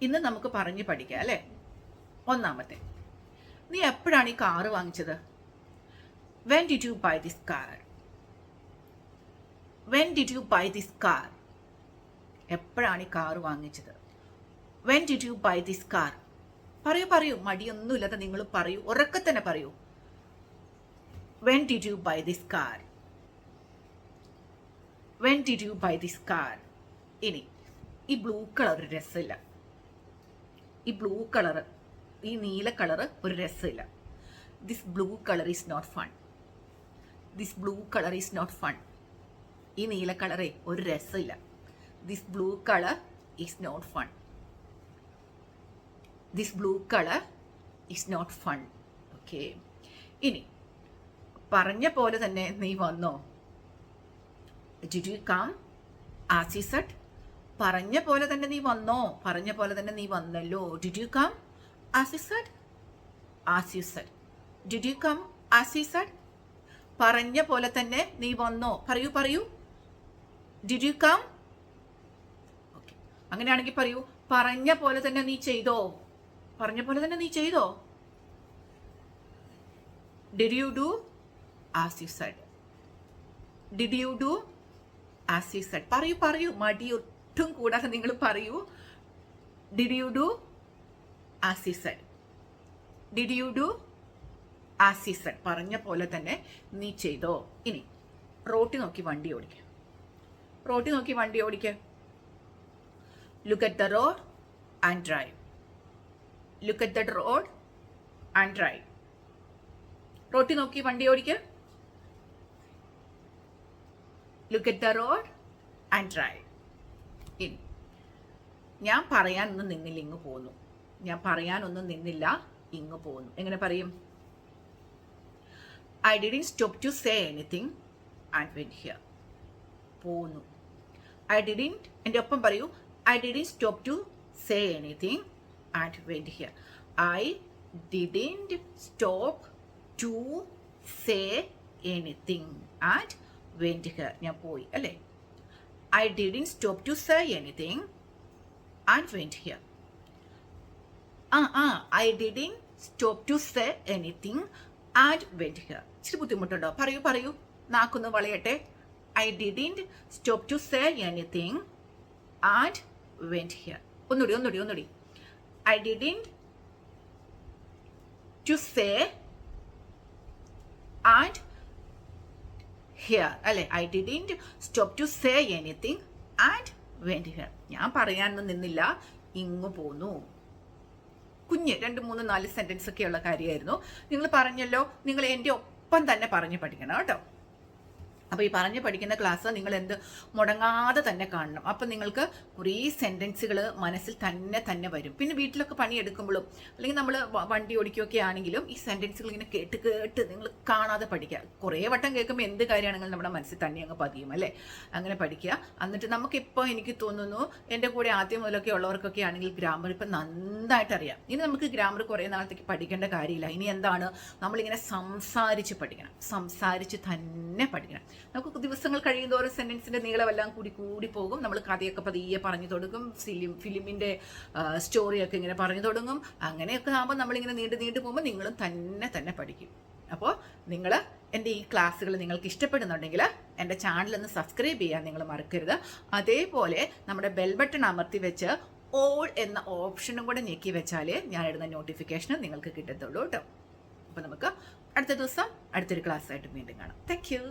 ഇന്ന് നമുക്ക് പറഞ്ഞു പഠിക്കാം അല്ലേ? ഒന്നാമത്തെ, നീ എപ്പോഴാണ് ഈ കാറ് വാങ്ങിച്ചത്? When did you buy this car? When did you buy this car? എപ്പോഴാണ് ഈ കാറ് വാങ്ങിച്ചത്? When did you buy this car? പറയൂ, മടിയൊന്നുമില്ലാതെ നിങ്ങൾ പറയൂ, ഉറക്കെ തന്നെ പറയൂ. When did you buy this car? When did you buy this car? ഇനി ഈ ബ്ലൂ കളർ ഒരു രസമില്ല. ഈ ബ്ലൂ കളർ, ഈ നീല കളർ ഒരു രസമില്ല. This blue colour is not fun. This blue colour is not fun. ഈ നീല കളറേ ഒരു രസമില്ല. This blue colour is not fun. This blue colour is not fun. Okay, ഇനി പറഞ്ഞ പോലെ തന്നെ നീ വന്നോ? Did you come as you said? പറഞ്ഞ പോലെ തന്നെ നീ വന്നോ? പറഞ്ഞ പോലെ തന്നെ നീ വന്നല്ലോ. Did you come as you said? As you said. Did you come as you said? പറഞ്ഞ പോലെ തന്നെ നീ വന്നോ? പറയൂ. Did you come? ഓക്കെ, അങ്ങനെയാണെങ്കിൽ പറയൂ, പറഞ്ഞ പോലെ തന്നെ നീ ചെയ്തോ? പറഞ്ഞ പോലെ തന്നെ നീ ചെയ്തോ? Did you do as you said? Did you do as you said? പറയൂ, മടി ഒട്ടും കൂടാതെ നിങ്ങൾ പറയൂ. Did you do as you said? Did you do as you said? പറഞ്ഞ പോലെ തന്നെ നീ ചെയ്തോ? ഇനി റോട്ടിൽ നോക്കി വണ്ടി ഓടിക്കുക. Look at the road and drive. Look at the road and drive. റോട്ടിൽ നോക്കി വണ്ടി ഓടിക്കുക. Look at the road and drive. ഇനി ഞാൻ പറയാനൊന്നും നിന്നില്ല, ഇങ്ങ് പോന്നു. എങ്ങനെ പറയും? I didn't stop to say anything and went here. പോന്നു. എൻ്റെ ഒപ്പം പറയൂ. I didn't stop to say anything and went here. I didn't stop to say anything and went here. ഞാൻ പോയി അല്ലേ? I didn't stop to say anything and went here. I didn't stop to say anything and went here. ഇച്ചിരി ബുദ്ധിമുട്ടുണ്ടോ? പറയൂ, നാക്കൊന്ന് വളയട്ടെ. I didn't stop to say anything and went here. ഒന്നുകൂടി. I didn't to say and here അല്ലേ? I didn't stop to say anything and went here. ഞാൻ പറയാനൊന്നും നിന്നില്ല, ഇങ്ങ് പോന്നു. കുഞ്ഞ് 2, 3, 4 സെന്റൻസ് ഒക്കെയുള്ള കാര്യമായിരുന്നു. നിങ്ങൾ പറഞ്ഞല്ലോ, നിങ്ങൾ എൻ്റെ ഒപ്പം തന്നെ പറഞ്ഞ് പഠിക്കണം കേട്ടോ. അപ്പോൾ ഈ പറഞ്ഞ് പഠിക്കുന്ന ക്ലാസ് നിങ്ങൾ മുടങ്ങാതെ തന്നെ കാണണം. അപ്പം നിങ്ങൾക്ക് കുറേ സെൻറ്റൻസുകൾ മനസ്സിൽ തന്നെ വരും. പിന്നെ വീട്ടിലൊക്കെ പണിയെടുക്കുമ്പോഴും അല്ലെങ്കിൽ നമ്മൾ വണ്ടി ഓടിക്കുകയൊക്കെ ആണെങ്കിലും ഈ സെൻറ്റൻസുകൾ ഇങ്ങനെ കേട്ട് നിങ്ങൾ കാണാതെ പഠിക്കുക. കുറേ വട്ടം കേൾക്കുമ്പോൾ എന്ത് കാര്യമാണെങ്കിലും നമ്മുടെ മനസ്സിൽ തന്നെ അങ്ങ് പതിയും അല്ലേ? അങ്ങനെ പഠിക്കുക. എന്നിട്ട് നമുക്കിപ്പോൾ എനിക്ക് തോന്നുന്നു എൻ്റെ കൂടെ ആദ്യം മുതലൊക്കെ ഉള്ളവർക്കൊക്കെ ആണെങ്കിൽ ഗ്രാമർ ഇപ്പം നന്നായിട്ട് അറിയാം. ഇനി നമുക്ക് ഗ്രാമർ കുറേ നാളത്തേക്ക് പഠിക്കേണ്ട കാര്യമില്ല. ഇനി എന്താണ്, നമ്മളിങ്ങനെ സംസാരിച്ച് പഠിക്കണം. സംസാരിച്ച് തന്നെ പഠിക്കണം. നമുക്ക് ദിവസങ്ങൾ കഴിയുന്തോറും സെന്റൻസിന്റെ നീളമെല്ലാം കൂടി പോകും. നമ്മൾ കഥയൊക്കെ പതിയെ പറഞ്ഞു തുടങ്ങും. ഫിലിമിന്റെ സ്റ്റോറിയൊക്കെ ഇങ്ങനെ പറഞ്ഞു തുടങ്ങും. അങ്ങനെയൊക്കെ ആകുമ്പോൾ നമ്മളിങ്ങനെ നീണ്ടു പോകുമ്പോൾ നിങ്ങളും തന്നെ പഠിക്കും. അപ്പോൾ നിങ്ങൾ എൻ്റെ ഈ ക്ലാസ്സുകൾ നിങ്ങൾക്ക് ഇഷ്ടപ്പെടുന്നുണ്ടെങ്കിൽ എൻ്റെ ചാനലൊന്ന് സബ്സ്ക്രൈബ് ചെയ്യാൻ നിങ്ങൾ മറക്കരുത്. അതേപോലെ നമ്മുടെ ബെൽ ബട്ടൺ അമർത്തി വെച്ച് ഓൾ എന്ന ഓപ്ഷനും കൂടെ ഞെക്കി വെച്ചാൽ ഞാൻ ഇടുന്ന നോട്ടിഫിക്കേഷൻ നിങ്ങൾക്ക് കിട്ടത്തുള്ളൂ കേട്ടോ. അപ്പോൾ നമുക്ക് അടുത്ത ദിവസം അടുത്തൊരു ക്ലാസ്സായിട്ട് വീണ്ടും കാണാം. Thank you.